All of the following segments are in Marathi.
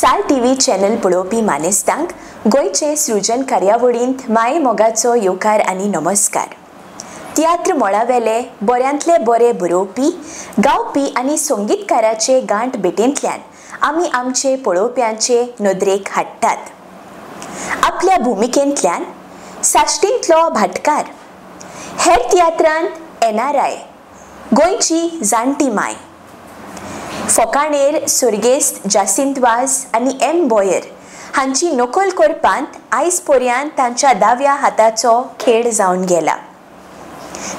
साल टीव्ही चॅनल पळोवपी मानेस्तांक गोंयचे सृजन कार्यावळींत माये मोगाचो येवकार आनी नमस्कार। तियात्र मळावेले बऱ्यांतले बरे बरोवपी, गावपी आनी संगीतकाराचे गांठ भेटेंतल्यान आमी आमचे पळोवप्यांचे नदरेक हाडटात। आपल्या भुमिकेंतल्यान साश्टींतलो भाटकार, हेर तियात्रांत एनआरआय, गोंयची जाणटी माय, फोकाणेर सुर्गेस्त जासिंत वाझ आनी एम बॉयर हांची नोकल करपांत आयज पर्यंत तांच्या दाव्या हाताचो खेळ जावन गेला।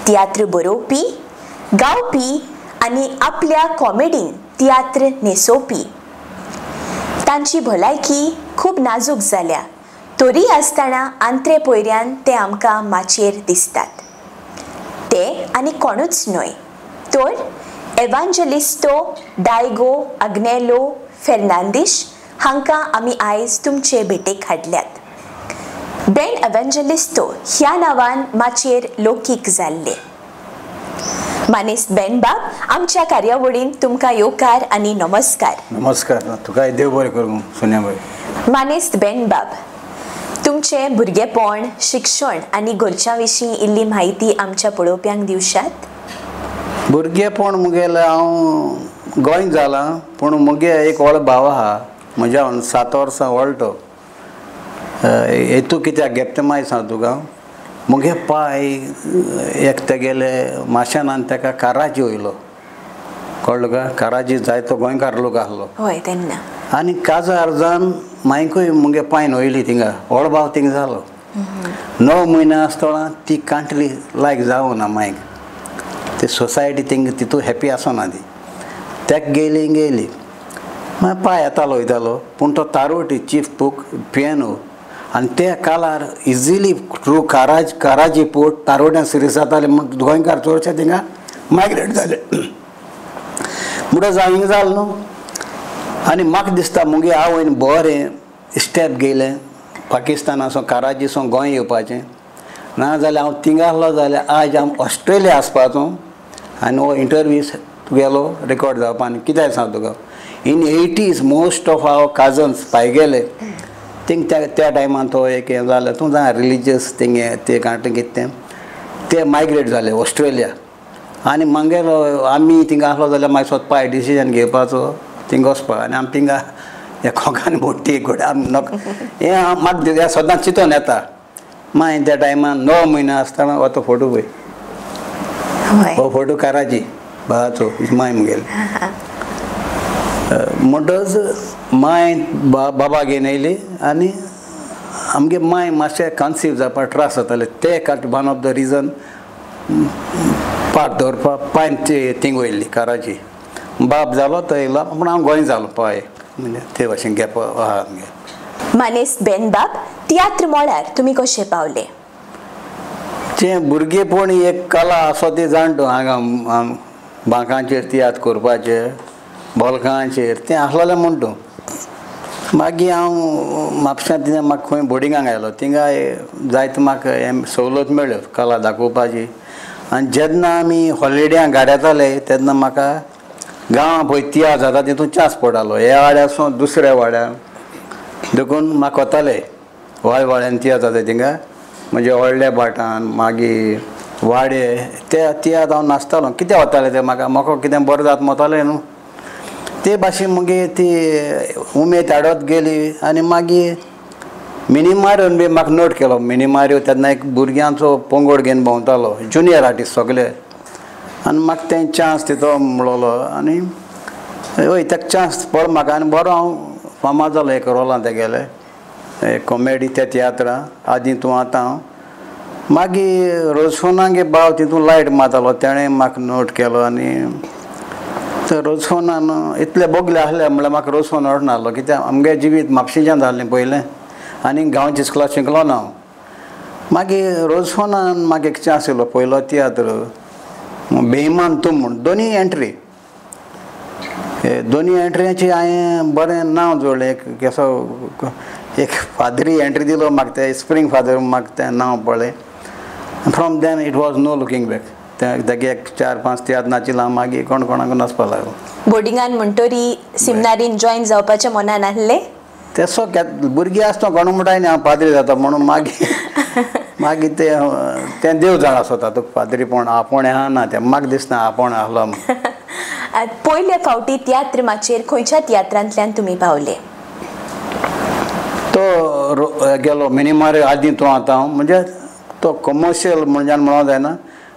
तियात्र बरोवपी, गावपी आनी आपल्या कॉमेडीन तियात्र न्हेसोवपी तांची भलायकी खूब नाजूक जाल्या, तरी आसतना आंत्रे पयऱ्यान ते आमकां माचयेर दिसतात। ते आनी कोणूच न्हय तर एवांजेलिस्तो डायगो आग्नेलो फेर्नांदीश हांकां आमी आयज तुमचे भेटेक हाडल्यात। डॅन एवांजेलिस्तो ह्या नांवान माचयेर लौकीक जाल्ले। मानेस्त बेनबाब, आमच्या कार्यावळींत तुमकां येवकार आनी नमस्कार। नमस्कार, तुका देव बरें करूं सोन्याबाई। मानेस्त बेनबाब, तुमचे भुरगेपण, शिक्षण आनी घरच्यां विशीं इल्ली म्हायती आमच्या पळोवप्यांक दिवशात? भुरगेपण मुगेलें हांव गोंय जालां, पूण मुगे एक व्हड भाव आहा, म्हज्या 7 वर्सां व्हड तो। हेतू कित्याक घेता तें मागीर सांग तुका। मुगे पाय एक तेगेले माशेनान तेका काराजी वयलो, कळ्ळो का? काराजी जायतो गोंयकार लोक आहलो हय तेन्ना। आनी काजा अर्जान मायकूय मुगे पायन वयली थिंगा, व्हड भाव थिंग जालो। 9 म्हयने आसतना ती कांटली लायक जावं ना मायक, ते सोसायटी थिंग तितू हॅपी आसना ती, तेक गेली मागीर पांय येतालो वयतालो, पूण तो तारोटी चीफ पूक पियानो आनी ते कालार इजिली थ्रू काराजी पोट तारोट्यां सिरीस जाताले, गोंयकार चडशे थिंगा मायग्रेट जाले। म्हणटच हांव हिंग जालो न्हू, आनी म्हाका दिसता मुगे आवयन बरें स्टेप घेयलें पाकिस्तानासून काराजीसून गोंय येवपाचें, नाजाल्यार हांव थिंगा आहलो जाल्यार आज हांव ऑस्ट्रेलिया आसपाचो आनी हो इंटरव्यू तुगेलो रेकॉर्ड जावपा। आनी कित्याक सांग तुका, इन 80s मोस्ट ऑफ आवर काजन्स पाय गेले थिंग त्या टायमान तो एक हें जालें, तूं जाणा रिलिजियस थिंग ते कांटे कितें ते मायग्रेट जाले ऑस्ट्रेलिया। आनी मागीर आमी थिंगा आहलो जाल्यार मागीर स्वताय डिसिजन घेवपाचो थिंग वचपा, आनी आमी थिंगा एकोकान मोठी घोड्या हें म्हाका सदांच चिंतून येता। मागीर त्या टायमान 9 म्हयने आसतना हो तो फोटो पळय, हो फोटो काराजी बाबाचो माय मुगेल। म्हणटच माय बाबा घेवन येयली आनी आमगे माय मातशें कन्सीव जावपा त्रास जाताले, ते वन ऑफ द रिजन पाट दवरपा पायन थिंग वयल्ली काराजी। बाप जालो तो येयलो, पूण हांव गोंय जालो पाय, म्हणजे ते भाशेन गॅप आहा आमगे। मानेस्त बेनबाब, तियात्र मळार तुमी कशे पावले? तें भुरगेपण एक कला आसो ती जाणटो हांगा बांकांचेर तियात्र करपाचें, बोलकांचेर तें आहलोलें म्हणटू। मागीर हांव म्हापशां तितून म्हाका खंय बोर्डिंगाक आयलो, थिंगा जायतो म्हाका सवलत मेळ्ळ्यो कला दाखोवपाची। आनी जेन्ना आमी हॉलिडेयांक घरा येताले तेन्ना म्हाका गांवां पळय तियात्र जाता तितून चान्स पडटालो, ह्या वाड्यासून दुसऱ्या वाड्याक देखून म्हाका वताले वाड्यान तियात्र जाता थिंगा, म्हणजे व्हडल्या भाटान मागीर वाडे ते तियात्र हांव नाचतालो। कित्याक वताले ते म्हाका कितें बरें जाता वतालें न्हू, ते भाशेन मुगे ती उमेद हाडत गेली। आनी मागीर मिनी मारियोन बी म्हाका नोट केलो। मिनी मारियो तेन्ना एक भुरग्यांचो पंगड घेवन भोंवतालो, ज्युनियर आर्टिस्ट सगळे, आनी म्हाका तें चान्स दितो म्हणलो आनी हय तेका चान्स पडलो म्हाका, आनी बरो हांव फामाद जालो एक रोलां तेगेले कॉमेडी त्या तियात्रां आदी तूं आतां हांव। मागीर रोजफोनांगे भाव तितून लायट मारतालो, तेणें म्हाका नोट केलो आनी तर रोजफोनान इतले बोगले आहले म्हणल्यार म्हाका रोजफोन आवडनासलो, कित्याक आमगे जिवीत म्हापशेंच्यान जाल्लें पयलें आनी गांवच्या स्कुलांत शिकलो ना हांव। मागीर रोजफोनान म्हाका एक चान्स येयलो, पयलो तियात्र बेईमान तुम म्हूण, दोनी एंट्रीची हांवें बरें नांव जोडलें। एक फादरी एंट्री दिलो म्हाका, ते स्प्रींग फादर म्हाका तें नांव पडलें। From then it was no looking back. तेगे एक 4-5 तियात्र नाचिलां, मागीर कोणाक नाचपा लागलो। बोर्डिंगान म्हणटरी सिमनारीन जॉइन जावपाचें मनान आहलें? तेसो भुरगीं आसता कोण म्हणटाय हांव पाद्री जाता म्हणून मागीर ते देव जाणा स्वता तुका पाद्रीपण आपूण आहा ना तें म्हाका दिसना आपूण आहलो. पयले फावटी तियात्र माचेर खंयच्या तियात्रांतल्यान तुमी पावले? तो गेलो मिनिमार आदीं तो आतां म्हणजे तो कमर्शियल म्हणजे म्हणूंक जायना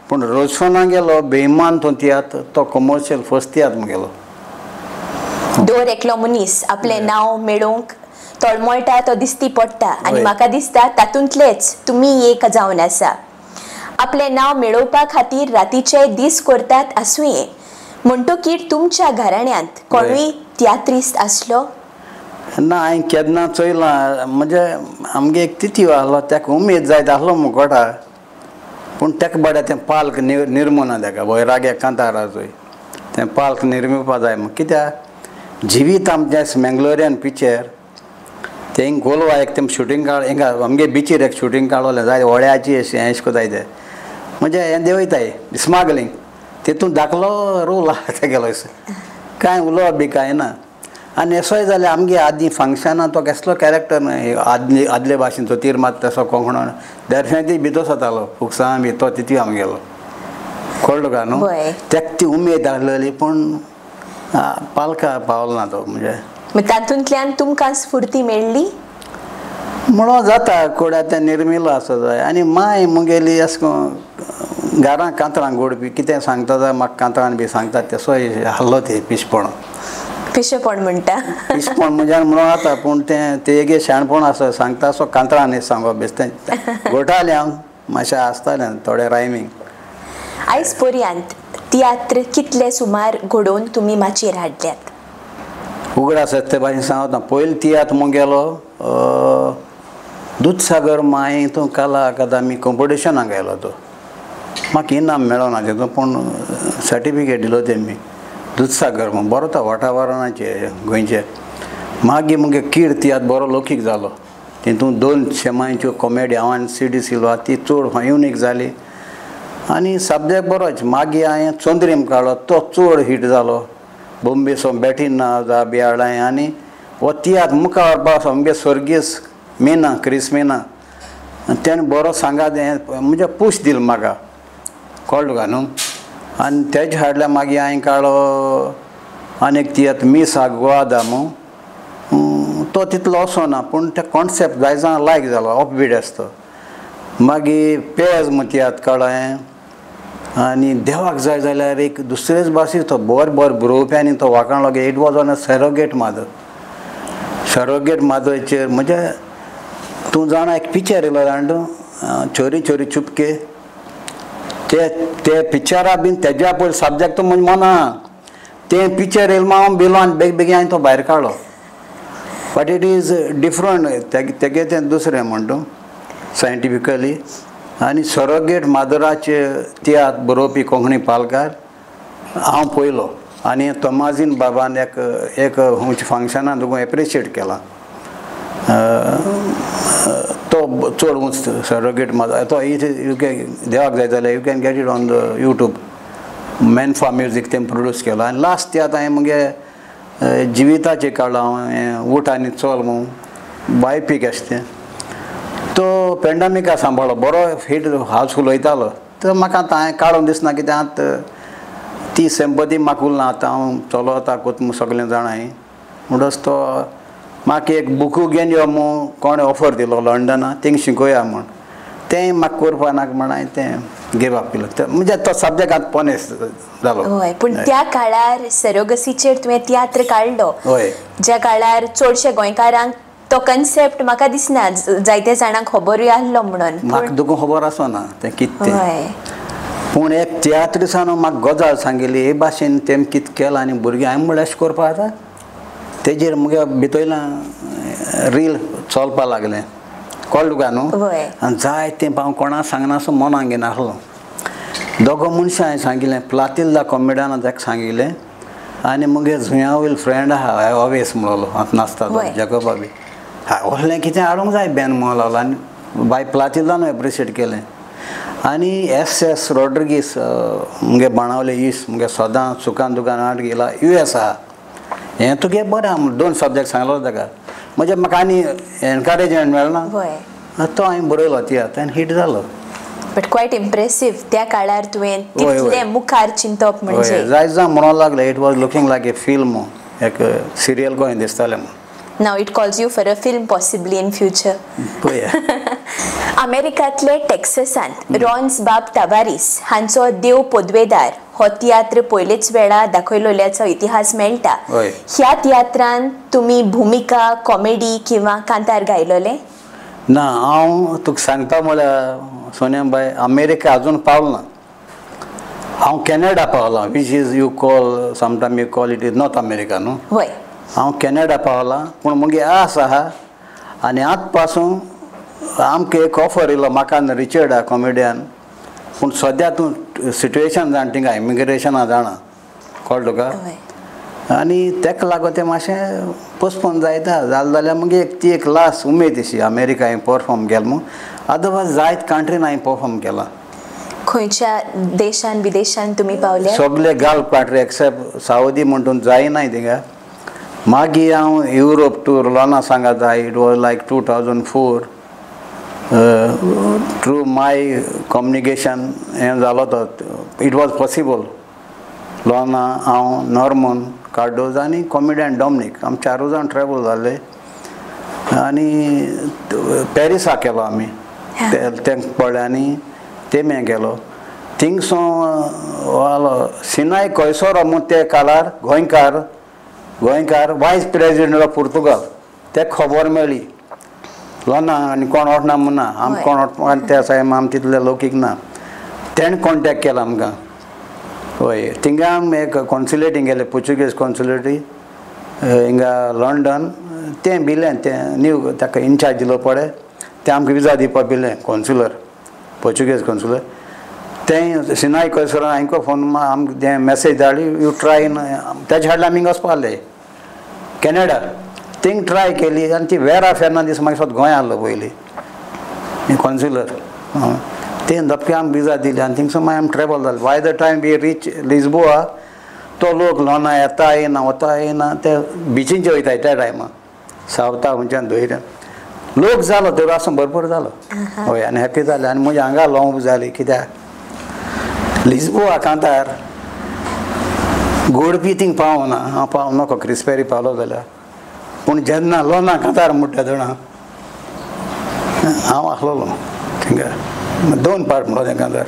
पूण रोजफोना गेलो बेईमान तो तियात्र तो कमर्शियल फर्स्ट तियात्र गेलो. दर एकलो मनीस आपलें नांव मेळोवंक तळमळटा तो दिसती पडटा आनी म्हाका दिसता तातूंतलेच तुमी एक जावन आसा. आपलें नांव मेळोवपा खातीर रातीचे दीस करतात आसूंये म्हणटकीर तुमच्या घराण्यांत कोणूय तियात्रिस्ट आसलो? ना हांवें केन्ना चोयलां म्हणजे आमगे एक तिथी आहलो ताका उमेद जायत आहलो मुकोटा पूण ताका बाबड्या तें पाल्क निर्मूना ताका वैराग्य कांतारा चोय तें पाल्क निर्मिवपा जाय कित्याक जिवीत आमचें मंगलोरियन पिक्चर ते हिंग गोलवा एक तें शुटींग काड हिंगा आमगे बिचीर एक शुटींग काडलें जाय व्हड्याची अशें हें कोताय तें म्हणजे हें देंवयताय स्मागलींग तितून धाकलो रोल आहा तेगेलो कांय उलोवप बी कांय ना. आनी एसोय जाल्यार आमगे आदीं फंक्शनां तो कसलो कॅरेक्टर आदले भाशेन तीर मात तसो कोंकणो डेफिनेटली भितोच जातालो फुकसां बी तो तितूय आमगेलो कळ्ळो काय न्हू. ताका ती उमेद आहलेली पूण पालका पावलो ना तो म्हणजे तातूंतल्यान तुमकां स्फूर्ती मेळ्ळी म्हणून जाता कोड्या तें निर्मिलो आसो जाय. आनी माय मुगेली अशें घरां कांतरां गोडपी कितें सांगता जाल्यार म्हाका कांतरान बी सांगता तेसोय आहलो ते पिशपण पिशेपण म्हणटा पिशपण म्हणजे म्हणून जाता पूण तें तेगे शाणपण आसा सांगता असो कांतरांनी सांगप बेश्टें घोटालें हांव मातशें आसतालें थोडें रायमींग. आयज पर्यंत तियात्र कितले सुमार घडोवन तुमी माचयेर हाडल्यात? उगडा सत्य भाशेन सांगता पयलो तियात्र मुगेलो दूदसागर माय हितून कला अकादमी कॉम्पिटिशनाक गेलो तो म्हाका इनाम मेळोना तेतून पूण सर्टिफिकेट दिलो तेमी दूदसागर म्हूण बरो तो वाठावरणाचे गोंयचे. मागीर मुगे कीड तियात्र बरो लौकीक जालो तितून 2 शेमांच्यो कॉमेडी हांवें CD सिल्वा ती चड युनीक जाली आनी सब्जेक्ट बरोच. मागीर हांवें चोंद्रीम काडलो तो चड हिट जालो बॉम्बे सो बेठीन ना जा बिहाडाय आनी हो तियात्र मुखार व्हरपाक सामकें सर्गीस मिना क्रिस मिना तेणें बरो सांगात म्हणजे पूश दिलो म्हाका कळ्ळो काय न्हू. आनी तेजे हाडल्यार मागीर हांवें काडलो आनीक तियात्र मिस आग्वादामू तो तितलो वचोना पूण ते कॉन्सेप्ट जाय जाणां लायक जालो ऑफबीट आसता. मागीर पेज म्हूण तियात्र काडलो हांवें आनी देवाक जाय जाल्यार एक दुसरेच भाशेन तो बरो बरोवप्यांनी तो वाखाणलो it was on a surrogate माधवचेर म्हणजे तूं जाणा एक पिक्चर येयलो जाण तूं चोरी चोरी चुपके ते पिक्चरा बीन तेज्या पयलीं सब्जेक्ट म्हणजे मना तें पिक्चर येयलो हांव भिलो आनी बेगीन हांवें तो भायर काडलो बट इट इज डिफरंट तेगे तें दुसरें म्हण तूं सायंटिफिकली. आनी सरोगेट माधवराचे तियात्र बरोवपी कोंकणी पालकार हांव पयलो आनी तोमाजीन बाबान एक फंक्शनान तुका एप्रिशिएट केला तो चड उंच सरोगेट माधव तो यू कॅन देवाक जाय जाल्यार you can get it on the YouTube मेनफा म्युजीक तें प्रोड्यूस केलो. आनी लास्ट तियात्र हांवें मुगे जिविताचेर काडलो हांवें उठ आनी चल म्हणून बायोपीक अशें तें तो पेंडेमिका सांबाळ्ळो बरो हिट हावसफूल वयतालो तर म्हाका आतां हांवें काडून दिसना कित्याक आतां ती सिंपथी म्हाका उरना आतां हांव चलो वता कोत सगळें जाणाय म्हणटच तो म्हाका एक बुकू घेवन यो म्हूण कोणें ऑफर दिलो लंडना थिंग शिकोया म्हूण तें म्हाका करपा नाका म्हण हांवें तें गिव अप केलो म्हणजे तो सब्जेक्ट आतां पोनेस जालो. हय पूण त्या काळार सरोगसीचेर तुवें तियात्र काडलो हय ज्या काळार चडशे गोंयकारांक तो कन्सेप्ट म्हाका दिसना जायते जाणांक खबरूय आहलो म्हणून म्हाका तुका खबर आसना तें कितें पूण एक तियात्रिसान म्हाका गजाल सांगिल्ली हे भाशेन तेम कितें केलां आनी भुरगीं हांवें म्हळ्यार अशें करपा जाता तेजेर मुगे भितरल्यान रील चलपा लागलें कळ्ळें तुका न्हू. आनी जाय तें हांव कोणाक सांगना असो मनाक घेवन आसलो. दोगो मनशां हांवें सांगिल्लें प्लातिल्ला कॉमेडियनान ताका सांगिल्लें आनी मुगे झुंया वयलो फ्रेंड आहा अवेस म्हणलो आतां नासता तो जगोबा बी व्हडलें कितें हाडूंक जाय बेन म्हणून लागलो आनी बाय प्लातिल्लान एप्रिशिएट केलें. आनी S रॉड्रिगीस मुगे बाणावले इश्ट मुगे सदां सुखान दुकान हाड गेला US आहा हें तुगे बरें आहा 2 सब्जेक्ट सांगलो ताका म्हणजे म्हाका आनी एनकरेजमेंट मेळना वय तो हांवें बरयलो तियात्र आनी हिट जालो. बट क्वायट इम्प्रेसिव्ह त्या काळार तुवें तितलें मुखार चिंतप म्हणजे जायत जावं म्हणूंक लागलें it was looking like A film एक सिरियल कहें दिसतालें म्हणून. Now it calls you for a film possibly in future. पळया अमेरिकांतले टेक्सासांत रॉन्स बाब तवारीस हांचो देव पोद्वेदार हो तियात्र पयलेच वेळा दाखयलोल्याचो इतिहास मेळटा. ह्या तियात्रांत तुमी भुमिका कॉमेडी किंवा कांतार गायलोले? ना हांव तुका सांगता म्हळ्यार सोन्याबाई अमेरिका अजून पावलो ना. हांव कॅनडा पावला which is you call sometime you call it is north America न्हू. वय हांव कॅनडा पावला पूण मुगे आस आहा आनी आत पासून आमकां एक ऑफर येयलो म्हाका रिचर्ड कॉमेडियन पूण सद्या तूं सिट्युएशन जाण थिंगा इमिग्रेशना जाणा कळ्ळें तुका आनी तेका लागून तें मातशें पोस्टपोन जायता जालें जाल्यार मुगे ती एक लास्ट उमेद अशी अमेरिका हांवें परफॉर्म केलें म्हूण. अदरवायज जायत कंट्रीन हांवें परफॉर्म केलां. खंयच्या देशान विदेशान तुमी पावले? सगळे गल्फ कंट्री एक्सेप्ट सावदी म्हणून जायना थिंगा. मागीर हांव युरोप टूर लोना सांगाता it was like 2004 through my communication हें जालो तो इट वॉज पॉसिबल. लोना हांव नॉर्मन कार्डोज आनी कॉमेडियन डॉमिनीक आमी 4 जाण ट्रॅवल जाल्ले आनी पॅरिसा केलो आमी तें पळय आनी तें गेलो थिंगसो सिनाय कोयसोरो म्हूण ते काळार गोंयकार वायस प्रेजिडेंट ऑफ पुर्तुगाल ते खबर मेळ्ळी लोना आनी कोण वचना म्हणना आम कोण वचपा त्या टायमा आमी तितले लौकीक ना. तेणें कॉन्टेक्ट केलो आमकां. हय थिंगा आमी एक कॉन्सुलेटींग गेले पोर्चुगीज कॉन्सुलेटी हिंगा लंडन तें भिलें तें न्यू ताका इन्चार्ज दिलो पळय तें आमकां विजा दिवपा भिलें कॉन्सुलर पोर्चुगीज कॉन्सुलर. तें सिनाय कोयसोरान हांकां फोन आमकां तें मेसेज धाडली यू ट्राय तेच्या हाडल्यार आमी वचपा आसले कॅनडा. थिंग ट्राय केली आनी ती वेरा फेर्नांदीस म्हाका स्वता गोंय आहलो पयलीं कॉन्सुलर तें धपके आमकां विजा दिली आनी थिंगसो मागीर आमी ट्रॅवल जाले. By the time we reach Lisboa तो लोक लोना येता येना वता येना ते बिचींचेर वयताय त्या टायमार सावता खंयच्यान धोयऱ्यान लोक जालो तर आसून भरपूर जालो. हय आनी हॅप्पी जाले आनी म्हज्या हांगा लोंव जाली कित्याक लिस्बोआ कांतार गोडपी थिंग पावना हांव पावूं नको क्रिस्पेरी पावलो जाल्यार पूण जेन्ना लोना कांतार म्हणटा तेन्ना हांव आसलोलो थिंगा 2 पार्ट म्हणलो तें कांतार.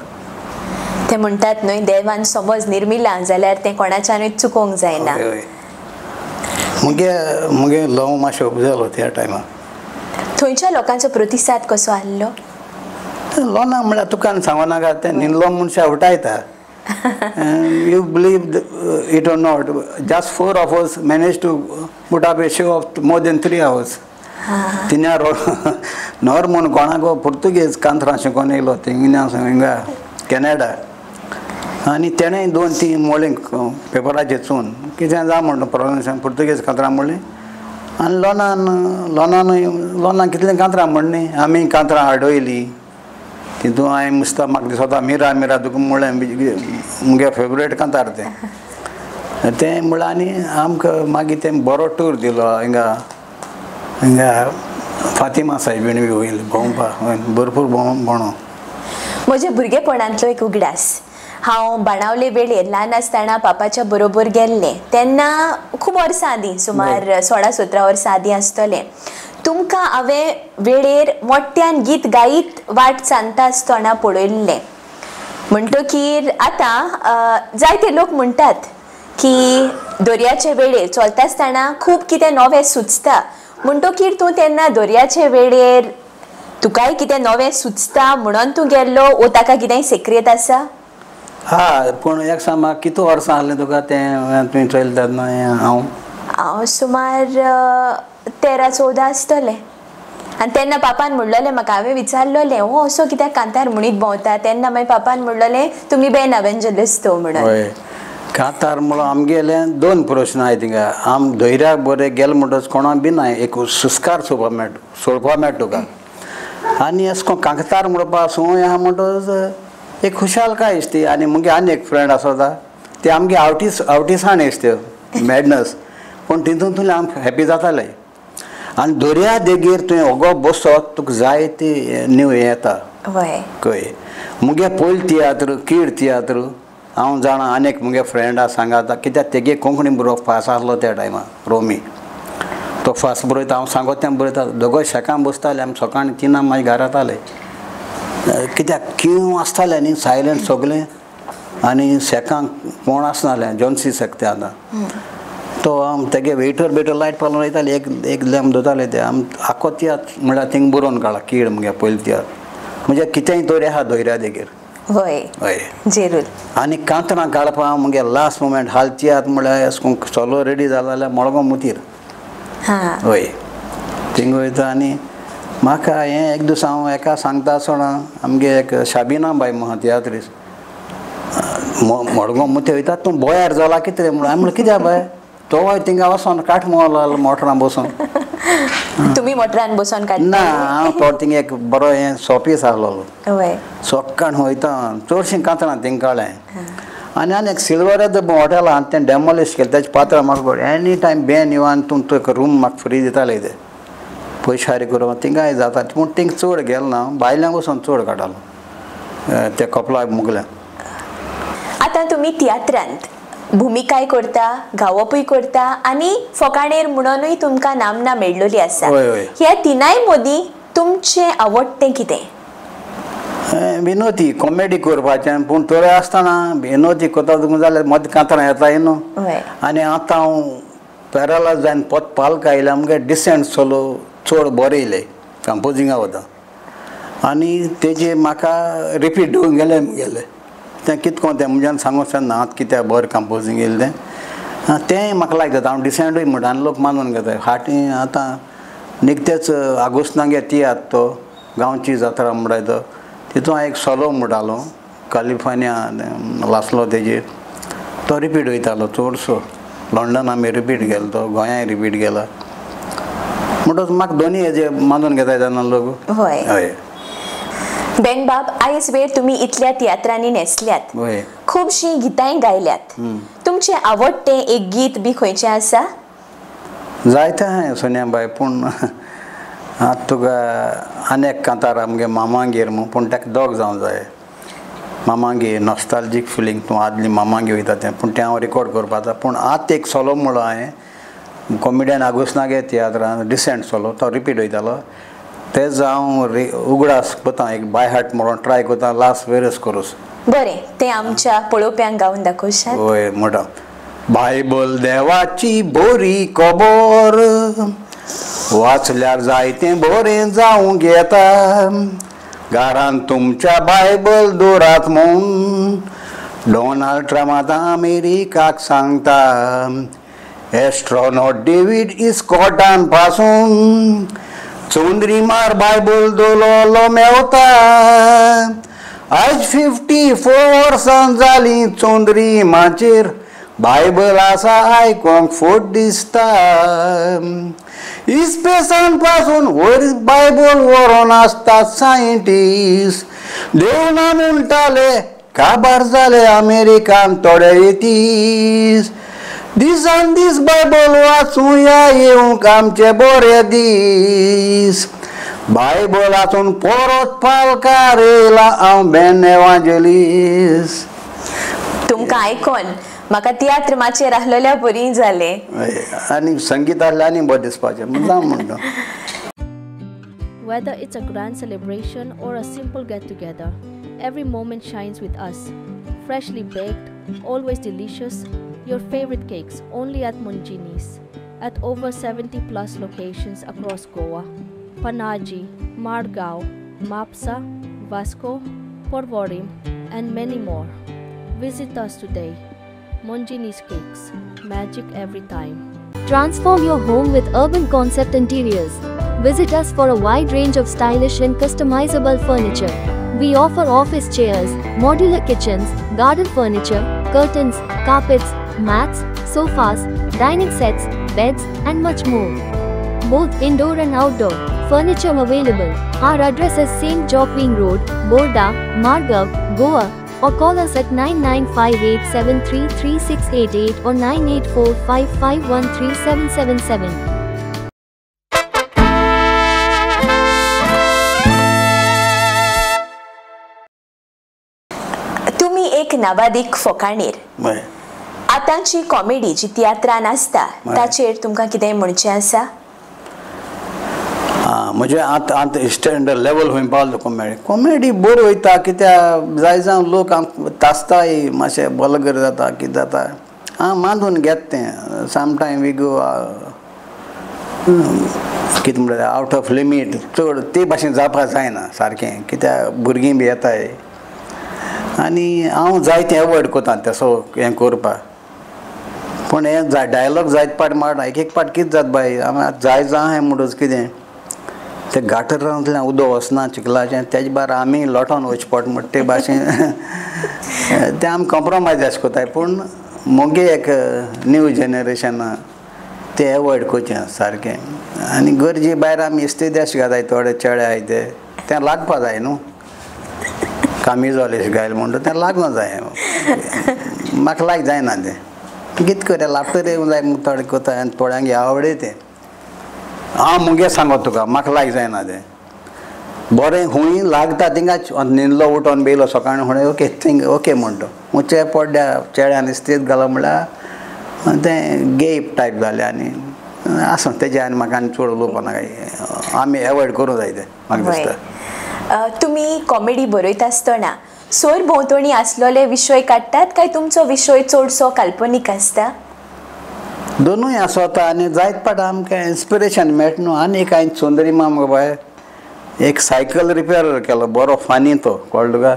ते म्हणटात न्हय देवान समज निर्मिलां जाल्यार तें कोणाच्यानूय चुकोवंक जायना. मुगे लव मातशें जालो त्या टायमार. थंयच्या लोकांचो प्रतिसाद कसो आहलो? लोना म्हळ्यार तुका सांगो नाका तें निल्लो मनशां उठायता you believe it or not just 4 of us managed to put up a show of more than 3 hours. तिन्या नॉर्मन कोणाको पुर्तुगेज कांतरां शिकोवन येयलो हिंगा कॅनडा आनी तेणें 2-3 मोळीं पेपराचेर चोवन कितें जा म्हणटा प्रोनाउन्सिएशन पुर्तुगेज कांतरां म्हणलीं आनी लोनान कितलें कांतरां म्हणलीं आमी कांतरां आडयलीं तितून हांवें मुस्ता म्हाका दिसता मिरा तुका म्हणलें मुगे फेवरेट कांतार तें म्हणलें आनी आमकां मागीर तें बरो टूर दिलो हिंगा फातिमा सायबीण बी वयली भोंवपाक भरपूर भोंवणो. म्हज्या भुरगेपणांतलो एक उगडास हांव बाणावले वेळेर ल्हान आसतना पापाच्या बरोबर गेल्लें तेन्ना खूब वर्सां आदीं सुमार 16-17 वर्सां आदीं आसतलें. तुमकां हांवें वेळेर मोठ्यान गीत गायत वाट सांगता आसतना पळयल्लें म्हणटकीर आतां जायते लोक म्हणटात की दर्याचे वेळेर चलता आसतना खूब कितें नवें सुचता म्हणटकीर तूं तेन्ना दर्याचे वेळेर तुकाय कितें नवें सुचता म्हणून तूं गेल्लो वो ताका कितेंय सेक्रेट आसा? पूण एक सांग म्हाका कितू वर्सां आहलें तुका तें तुवें चलयलें तेन्ना हांव सुमार 13-14 आसतलें आनी तेन्ना पापान म्हणलेलें म्हाका हांवें विचारलेलें हो असो कित्याक कांतार म्हणीत भोंवता तेन्ना मागीर पापान म्हणलेलें तुमी बेन एवेंजलिस्ट म्हणून. कांतार म्हणून आमगेले 2 प्रश्न आहाय थिंगा आम धैर्याक बरें गेले म्हणटच कोणाक बी ना एक सुस्कार सोडपा मेळटा तुका आनी अशें करून कांतार म्हणपा संवय आहा म्हणटच एक खुशालकाय दिसती. आनी मुगे आनी एक फ्रेंड आसता ते आमगे आवटीसाण दिसत्यो मॅडनस पूण तितून तुमी आमकां हॅप्पी जाताले आनी दर्या देगेर तुवें ओगो बसत तुका जाय ती न्यू येता कळ्ळें. मुगे पयलीं तियात्र कीड तियात्र हांव जाणा आनीक मुगे फ्रेंडा सांगाता कित्याक तेगे कोंकणी बरोवप फास आसलो त्या टायमार रोमी तो फास बरयता हांव सांगो तें बरयता दोगोय शेकान बसताले आमी सकाळीं 3 मागीर घरा येताले कित्याक किव आसतालें न्ही सायलंट सगलें आनी शेकांक कोण आसनालें जॉन्सी शेक तें आतां तो तेगे वेटर लायट पालून वयताले एक लॅम्प दवरताले ते आमी आख्खो तियात्र म्हळ्यार थिंग बरोवन काडला कीड मुगे पयलीं तियात्र म्हणजे कितेंय तरी आहा दर्या देगेर हय जरूर. आनी कांतरां काडपाक मुगे लास्ट मोमेंट हाल तियात्र म्हळ्यार अशें करून सोलो रेडी जाला जाल्यार मडगांव मुतीर हय थिंग वयता. आनी म्हाका हें एक दीस हांव एका सांगता आसतना आमगे एक शाबिना बाय म्हणून तियात्रीस मडगांव मुती वयता तूं बोयार जाला कितें म्हणून हांवें म्हणलें कित्याक बाय तो थिंगा वचोन काठ मोल मोटरान बसून तुम्ही मोटरान बसून ना हांव तो थिंग एक बरो हें शॉपीस आसलो सकाळ वयता चडशीं कांतरां थिंग काडलें आनी एक सिल्वर हॉटेल आहा तें डेमोलिश केलें तेजे पात्रां म्हाका एनी टायम बेन येवन तूं तुका रूम म्हाका फ्री दिताले ते पयशे फारीक करून थिंगाय जाता पूण थिंग चड गेलो ना भायल्यांक वचोन चड काडलो त्या कपलाक मुगल्या. आतां तुमी तियात्रांत भुमिकाय करता गावपूय करता आनी फकाणेर म्हणूनय तुमकां नामना मेळ्ळोली आसा. ह्या तिनाय मदीं तुमचें आवडटें कितें? विनोदी कॉमेडी करपाचें पूण थोडे आसतना विनोदी कोता जाल्यार मदें कांतरां येताय न्हू आनी आतां हांव पॅरलायज जावन परत पालक आयल्या मुगे डिसेंट सोलो चड बरें येयले कंपोजिंगा वता आनी तेजे म्हाका रिपीट घेवन गेले तें कितें कोण तें म्हणजे सांगूंक शकना आतां कित्याक बरें कंपोजींग येयलें तें म्हाका लायक जाता हांव डिसेंटूय म्हणटा आनी लोक मानून घेता हाटी आतां निकतेच आगोस्तांगे तियात्र तो गांवची जात्रा म्हणटा तितून एक सोलो म्हणटालो कॅलिफोर्निया वाचलो तेजेर तो रिपीट वयतालो चडसो लंडन आमी रिपीट गेलो तो गोंयाय रिपीट गेला म्हणटच म्हाका दोनी हेजे मानून घेताय तेन्ना लोक. हय बेनबाब आयज वेळ तुमी इतल्या तियात्रांनी न्हेसल्यात खुबशीं गितांय गायल्यात तुमचें आवडटें एक गीत बी खंयचें आसा? जायतें आहाय सोनियाबाई पूण आतां तुका आनीक कांतार आमगे मामांगेर म्हूण पूण ताका दोग जावं जाय मामांगे नॉस्टालजीक फिलींग तूं आदली मामांगे वयता तें पूण तें हांव रिकॉर्ड करपाचो पूण आतां एक सोलो म्हणलो हांवें कॉमेडियन आगोस्तांगे तियात्रान डिसेंट सोलो तो रिपीट वयतालो तेज हांव उगडास कोता एक बाय हार्ट म्हणून ट्राय कोता लास्ट वेरस करूस बरें तें आमच्या पळोवप्यांक गावन दाखोवशात. हय म्हणटा बायबल देवाची बरी खबर वाचल्यार जायतें बरें जावं घेता घरान तुमच्या बायबल दवरात म्हूण डोनाल्ड ट्रम्प आतां अमेरिकाक सांगता एस्ट्रोनॉट डेव्हिड इस्कॉटान पासून चोंद्रीमार बायबल दवरलो मेवता आयज 54 वर्सां जालीं चोंद्रीमाचेर बायबल आसा आयकोंक फोट दिसता इस्पेसान पासून वयर बायबल व्हरोन आसतात सायंटिस्ट देवनान म्हणटाले काबार जाले अमेरिकान थोडे येतीस दिसान दीस बायबल वाचूया येवंक आमचे बरे दीस बायबल आसून परत पालकार येयला हांव बेन एवांजेलिस्ट. तुमकां आयकोन म्हाका तियात्र माचेर आहलोल्या बरी जाले आनी संगीत आहलें आनी बरें दिसपाचें म्हणटा. Whether it's a grand celebration or a simple get-together, every moment shines with us. Freshly baked, always delicious, your favorite cakes only at Mongini's. At over 70 plus locations across Goa, Panaji, Margao, Mapsa, Vasco, Porvorim, and many more. Visit us today. Mongini's Cakes, magic every time. Transform your home with urban concept interiors. Visit us for a wide range of stylish and customizable furniture. We offer office chairs, modular kitchens, garden furniture, curtains, carpets, mats, sofas, dining sets, beds, and much more. Both indoor and outdoor furniture available. Our address is St. Joaquin Road, Borda, Margao, Goa. Or call us at 9958733688 or 9845513777. एक नवादीक फोकाणेर हय आतांची कॉमेडी जी तियात्रान आसता ताचेर तुमकां कितें म्हणचें आसा? म्हणजे आतां स्टँडर्ड लेवल खंय पावलो कॉमेडी बरो वयता कित्याक जाय जावन लोक तासताय मातशें बलगर जाता कितें जाता हांव मानून घेत तें समटायम वी गो कितें म्हणटा आवट ऑफ लिमीट चड ते भाशेन जावपाक जायना सारकें कित्याक भुरगीं बी येताय आनी हांव जायतें एवॉयड कोता तसो हें करपाक पूण हें डायलॉग जायत पाट मारना एक पाट कितें जाता बाय जाय जावं हें म्हणूच कितें ते गाटरांतल्यान उदक वचना चिखलाचें तेजे भायर आमी लोटोन वचचे पडटा म्हणटा ते भाशेन तें आमी कॉम्प्रोमायज अशें कोताय पूण मोगे एक न्यू जनरेशन ते एवॉयड करचें सारकें आनी गरजे भायर आमी इस्तेदे अशें घाताय थोडे चेडे आहाय तें लागपा जाय न्हू कामिजोल अशें घायल म्हणटा तें लागना जाय म्हाका लायक जायना तें कितें करया लाफ्टर येवंक जाय म्हूण थोडे कोताय आनी थोड्यांक आवडय तें हांव मुगे सांगत तुका म्हाका लायक जायना तें बरें खूंय लागता थिंगा न्हिदलो उठोन बेयलो सकाळीं म्हणून ओके थिंग ओके म्हणटा उचे पड्ड्या चेड्यान इस्तेद घालो म्हळ्यार तें गे टायप जालें आनी आसूं तेजे आनी म्हाका आनी चड उलोवपा नाका आमी एवॉयड करूं जाय तें म्हाका दिसता. तुमी कॉमेडी बरयता आसतना सोर भोंवतणी आसलोले विशय काडटात काय तुमचो विशय चडसो काल्पनीक आसता? दोनूय आसता आनी जायत पाट आमकां इन्स्पिरेशन मेळटा न्हू. आनी एक हांवें चोंदरीमा मुगो बाय एक सायकल रिपेर केलो बरो फानी तो कळ्ळो तुका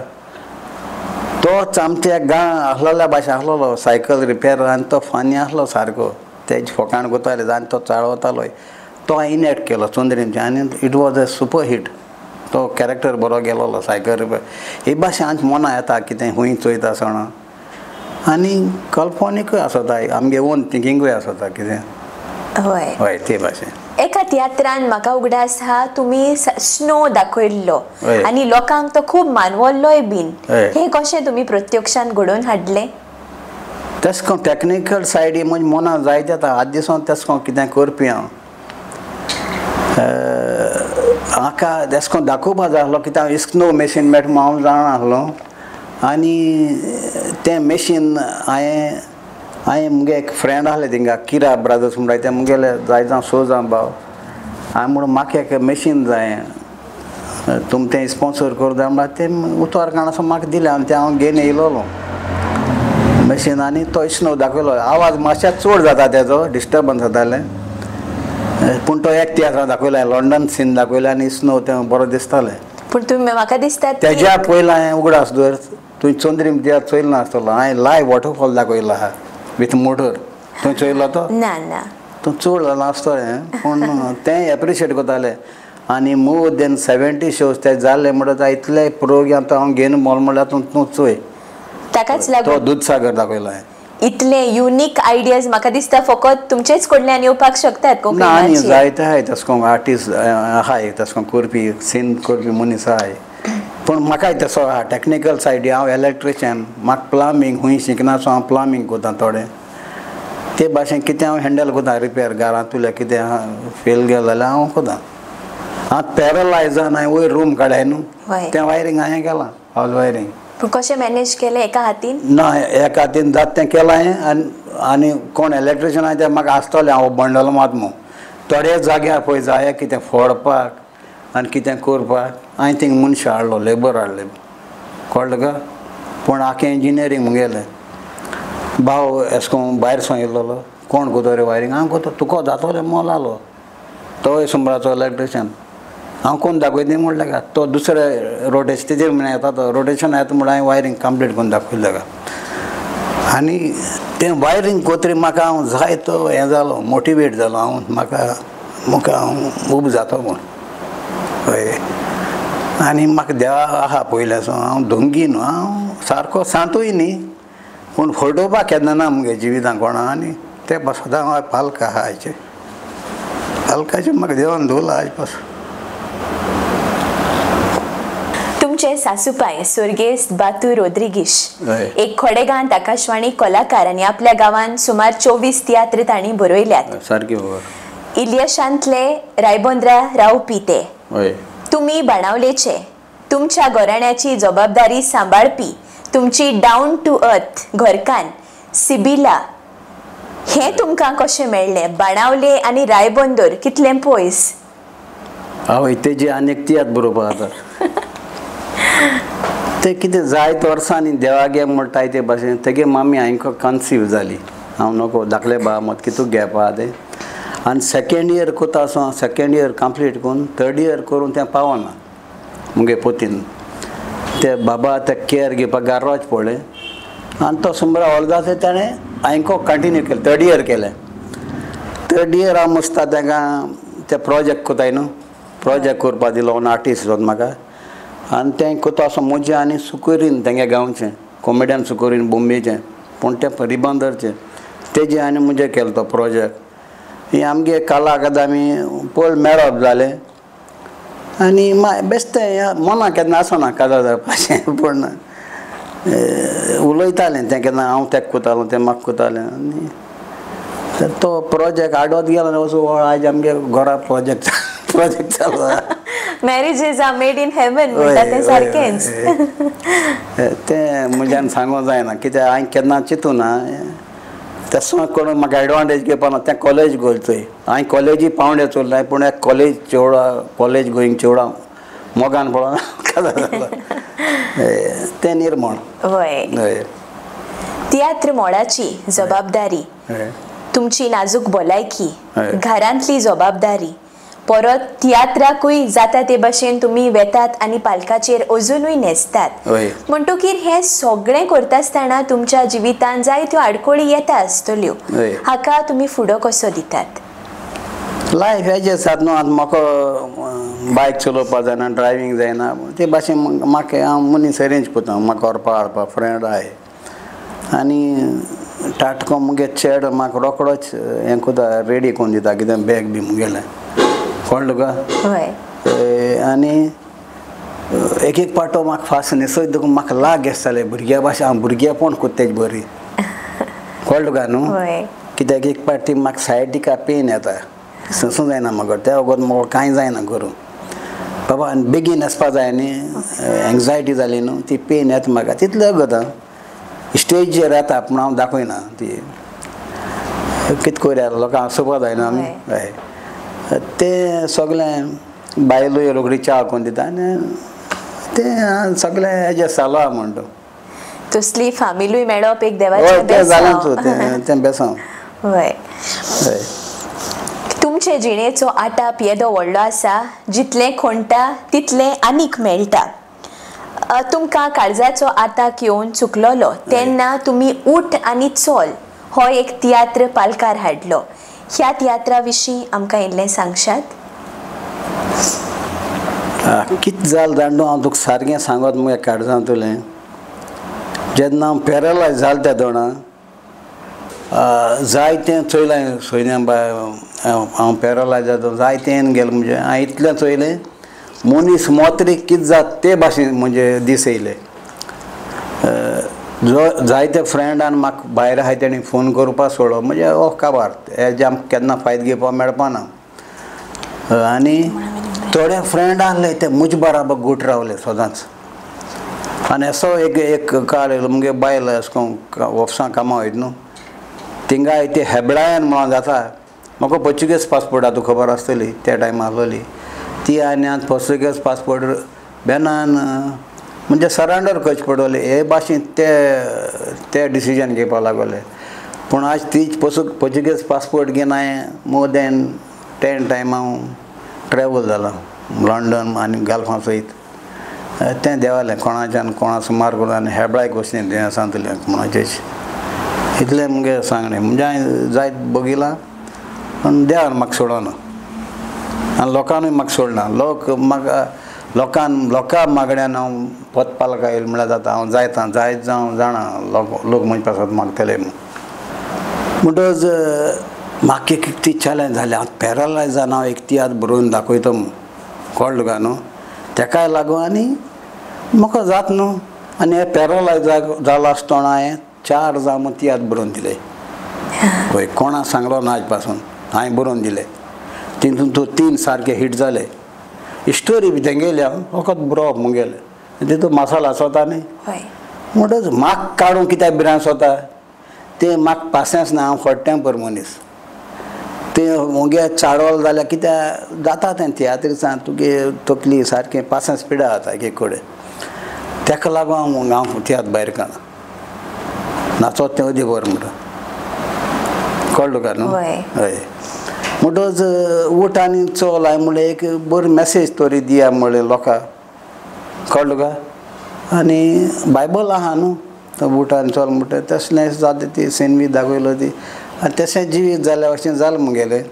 तोच आमच्या आसलोल्या भाशेन आसलोलो सायकल रिपेर आनी तो फानी आसलो सारको तेजे फोकाण कोताले आनी तो चाळवतालोय तो हांवें इनॅक्ट केलो चोंदरीमचे आनी it was a super hit तो कॅरेक्टर बरो गेलोलो सायकल रिपेर हे भाशेन आमच्या मना येता कितें खूंय चोयता आसतना आनी कल्पनीकूय आसता आमगे ओन थिंकींगूय आसता कितें हय हय ते भाशेन. एका तियात्रान म्हाका उगडास आहा तुमी स्नो दाखयल्लो आनी लोकांक तो खूब मानवल्लोय बीन हे कशें तुमी प्रत्यक्षान घडोवन हाडलें? तेश कोन्न टॅक्निकल सायडी म्हणजे मना जायत येता आद दिसां तेश कोन्न कितें करपी हांव म्हाका तेश कोन्न दाखोवपा जाय आसलो कित्याक स्नो मॅशीन मेळटा म्हूण हांव जाणासलो आनी तें मॅशीन हांवें मुगे एक फ्रेंड आहले थिंगा किरा ब्रदर्स म्हणटा ते मुगेले जाय जावं सो जावं भाव हांवें म्हणून म्हाका एक मॅशीन जाय तुमी तें स्पॉन्सर करूं जाय म्हणल्यार तें उतर काणासो म्हाका दिलें आनी तें हांव घेवन येयलोलो मॅशीन आनी तो स्नो दाखयलो आवाज मातशें चड जाता तेजो डिस्टर्बन्स जातालें पूण तो एक तियात्रां दाखयलो लंडन सीन दाखयलें आनी स्नो तें बरो दिसतालें. पूण तुमी म्हाका दिसता तेज्या पयलीं हांवें उगडास दर तुवें चोंदरीम तियात्र चोयलो नासतलो हांवें लायव वॉटरफॉल दाखयलो आहा विथ मोटर तुवें चोयलो तो ना ना तो चड जालो आसतलें पूण तें एप्रिशिएट कोतालें आनी मोर देन 70 शोज ते जाल्ले म्हणटा इतले प्रोग्राम तो हांव घेवन मोल म्हणल्यार तूं चोय ताकाच तो लागून दूदसागर दाखयलो हांवें. इतले युनीक आयडियाज म्हाका दिसता फकत तुमचेच कडल्यान येवपाक शकतात ना आनी जायते आहाय तशें करून आर्टिस्ट आहाय तशें करून करपी सीन करपी मनीस आहाय पूण म्हाकाय तसो आहा टॅक्निकल सायडी हांव इलेक्ट्रिशियन म्हाका प्लंबींग खूंय शिकनासो हांव प्लंबींग कोता थोडें ते भाशेन कितें हांव हँडल कोता रिपेर घरांतल्या कितें फेल गेलें जाल्यार हांव कोता. हांव पॅरलायज जावन हांवें वयर रूम काडय न्हू तें वायरींग हांवें केलां हावज वायरींग. पूण कशें मॅनेज केलें एका हातीन? ना एका हातीन जाता तें केलां हांवें आनी कोण इलेक्ट्रिशियन आहाय ते म्हाका आसतलें हांव बंडल मात म्हूण थोड्या जाग्यार पळय जाय कितें फोडपाक आनी कितें करपाक हांवें थिंग मनशां हाडलो लेबर हाडले कळ्ळें तुका. पूण आख्खें इंजिनियरींग मुगेलें भाव अशें करून भायर सावन येयलोलो कोण कोतो रे वायरींग हांव कोतो तुका जातोलें मोल आलो तोय सुंबराचो इलेक्ट्रिशियन हांव कोण दाखयता म्हणलें का तो दुसरे रोटेशन तेजेर म्हण येता तो रोटेशन येता म्हणून हांवें वायरींग कंप्लीट करून दाखयलें का आनी तें वायरींग कोत्री म्हाका हांव जाय तो हें जालो मोटिवेट जालो हांव म्हाका हांव उब जातो म्हूण हय. आनी म्हाका देवा आहा पयल्याचो हांव धोंगी न्हू हांव सारको सांतूय न्ही पूण फटोवपाक केन्ना ना मुगे जिवितांत कोणा आनी ते सदां हांव पालका आहा हाचे पालकाचें म्हाका देवान दवरला आयज पासून. तुमचे सासूपाय स्वर्गेस्त बातू रोद्रिगीश एक खोडेगांत आकाशवाणी कलाकार आनी आपल्या गांवांत सुमार 24 तियात्र तांणी बरयल्यात. सारकी इलियशांतले रायबंद्रा रावपी ते तुमी बाणावलेचे तुमच्या घराण्याची जबाबदारी सांबाळपी तुमची डावन टू अर्थ घरकान सिबिला हे तुमकां कशें मेळ्ळें? बाणावले आनी रायबंदर कितलें पयस? हय तेजी आनीक तियात बरोवपा जाता. ते कितें जायत वर्सांनी देवागे म्हणटाय ते भाशेन तेगे मामी हांकां कन्सीव जाली. हांव नको धाकले बा मत कितूक घेवपा ते. आनी सेकेंड इयर कोता आसा सेकेंड इयर कंप्लीट करून थर्ड इयर करून तें पावना मुगे पोतीन. ते बाबा ते केअर घेवपाक गारवाच पडलें आनी तो सुमार व्हडलो जाता ताणें हांकां कंटिन्यू केलें. थर्ड इयर केलें. थर्ड इयर हांव मस्ता ताका ते प्रोजेक्ट कोताय न्हू प्रोजेक्ट करपा दिलो ऑन आर्टिस्ट होत म्हाका. आनी तें कोता आसा मोजे आनी सुकुरीन तेंगे गांवचें कॉमेडियन सुकुरीन बोंबेचें पूण तें परिबंदरचें तेजे आनी मुजे केलो तो प्रोजेक्ट. ही आमगे कला अकादमी पळय मेळप जालें आनी बेश्टें मना केन्ना आसना काजा जावपाचें पूण उलयतालें तें केन्ना हांव तेका कोतालो तें म्हाका कोतालें. आनी तो प्रोजेक्ट आडवत गेलो वचून आयज आमगे घरा प्रोजेक्ट चालू आसा. मॅरेजीस आर मेड इन हेवन म्हणटा तें सारकेंच. तें म्हज्यान सांगूं जायना कित्याक हांवें केन्ना चिंतूना तसो करून म्हाका एडवांटेज घेवपा ना. तें कॉलेज गोंयचोय हांवें कॉलेजी पावंडे चोरलाय पूण एक कॉलेज चेवडा कॉलेज गोईंग चेवडा मोगान पळोवन तें निर्मण. हय तियात्र मोडाची जबाबदारी तुमची नाजूक भलायकी घरांतली जबाबदारी परत तियात्राकूय जाता ते भाशेन तुमी वेतात आनी पालकाचेर अजुनूय न्हेसतात म्हणटकीर हे सगळें करता आसतना तुमच्या जिवितान जायत्यो आडखळी येता आसतल्यो. हाका तुमी फुडो कसो दितात? लायफ हेजें आसात न्हू. आतां म्हाका बायक चलोवपा जायना ड्रायवींग जायना ते भाशेन म्हाका हांव मनीस अरेंज कोता. म्हाका व्हरपा हाडपा फ्रेंड आहाय आनी टाटको मुगे चेड म्हाका रोकडोच हें कोता रेडी करून दिता कितें बॅग बी मुगेलें कळ्ळें तुका. आनी एक एक पाटो म्हाका फास्ट न्हेसोयत देखून म्हाका लाग येताले भुरग्या भाशेन हांव भुरगेपण कोत्ता तेज बरी कळ्ळें तुका न्हू. कित्याक एक पाटी म्हाका सायडीका पेन येता सोंसूं जायना म्हाका त्या वगत म्हाका कांय जायना करूं बाबा आनी बेगीन न्हेसपा जाय न्ही एंग्जायटी जाली न्हू ती पेन येता म्हाका तितलें गता स्टेजीर येता पूण हांव दाखयना ती कितें कोरया लोकांक हांसोवपा जायना आमी. हय तें सगळें बायलोय रोखडी च्या करून दिता आनी तें सगळें हेजें चलवा म्हणटा तसली फामिलूय मेळप एक देवाचें तें जालें तें बेसांव. हय तुमचे जिणेचो आटाप येदो व्हडलो आसा जितलें खणटा तितलें आनीक मेळटा. तुमकां काळजाचो आताक येवन चुकलोलो तेन्ना तुमी उठ आनी चल हो एक तियात्र पालकार हाडलो. ह्या तियात्रा विशीं आमकां इल्लें सांगशात? कितें जालें जाणटो हांव तुका सारकें सांगत मुगे काळजांतलें जेन्ना हांव पॅरलायज जालें त्या दोणां जायतें चोयलें सोयऱ्यां बाय हांव पॅरलायज जाता जायतें गेलें म्हणजे हांवें इतलें चोयलें मनीस मोत्रीक कितें जाता ते भाशेन म्हणजे दीस येयले. जायते फ्रेंडान म्हाका भायर आहाय तेणी फोन करपा सोडलो म्हणजे ओ काबार हेजे आमकां केन्ना फायदो घेवपा मेळपाना. आनी थोडे फ्रेंड आहले ते म्हजे बराबर गुट रावले सदांच. आनी असो एक काळ येयलो मुगे बायल अशें करून ऑफिसां कामां वयता न्हू थिंगा ते हेबळायन म्हणून जाता म्हाका पोर्चुगेज पासपोर्ट आतां खबर आसतली त्या टायमार आसलोली ती आनी आतां पोर्चुगेज पासपोर्ट बेनान म्हणजे सरेंडर करचे पडले हे भाशेन ते डिसिजन घेवपा लागले. पूण आज तीच पोर्चुगेज पासपोर्ट घेवन हांवें मोर दॅन 10 टायम हांव ट्रॅवल जाला लंडन आनी गाल्फा सयत. तें देवालें कोणाच्यान कोणा सुमार करून आनी हेबळायक वचून तें सांगतलें कोणाचेच इतलें मुगे सांगणें म्हणजे हांवें जायत बघिलां पूण देवान म्हाका सोडोना आनी लोकांनूय म्हाका सोडना. म्हाका लोकां मागण्यान हांव पतपालका येयलो म्हळ्यार जाता हांव जायत जावं जाणा लोक म्हजे पासत मागतले म्हणटच म्हाका एक ती चॅलेंज जाली हांव पॅरलायज जावन हांव एक तियात्र बरोवन दाखयता कळ्ळें तुका न्हू ताकाय लागून आनी म्हाका जाता न्हू आनी हे पॅरलायज जालो आसतना हांवें 4 जाम तियात्र बरोवन दिले. पळय कोणा सांगलो ना आज पासून हांवें बरोवन दिले. तितून 3 सारके हिट जाले. स्टोरी बी तेंगेली हांव फकत बरोवप मुगेलें तितून मसाला आसता न्ही म्हणटच म्हाका काडून कित्याक भिरांत स्वता ते म्हाका पासियेंस ना हांव शॉर्ट टेंपर मनीस ते मुगे चाडवल जाल्यार कित्याक जाता तें तियात्रीसान तुगे तकली सारकें पासियेंस पिड्या जाता एक कडेन तेका लागून हांव तियात्र भायर काडना नाचोत तें अदी बरें म्हणटा कळ्ळो तुका न्हू हय म्हणटच उठ आनी चल हांवें म्हणलें एक बरी मॅसेज तरी दिया म्हणलें लोकांक कळ्ळो तुका आनी बायबल आहा न्हू तो उठ आनी चल म्हणटा तसलें जाता ती सीन बी दाखयलो ती आनी तशें जिवीत जाल्या भशेन जालें मुगेलें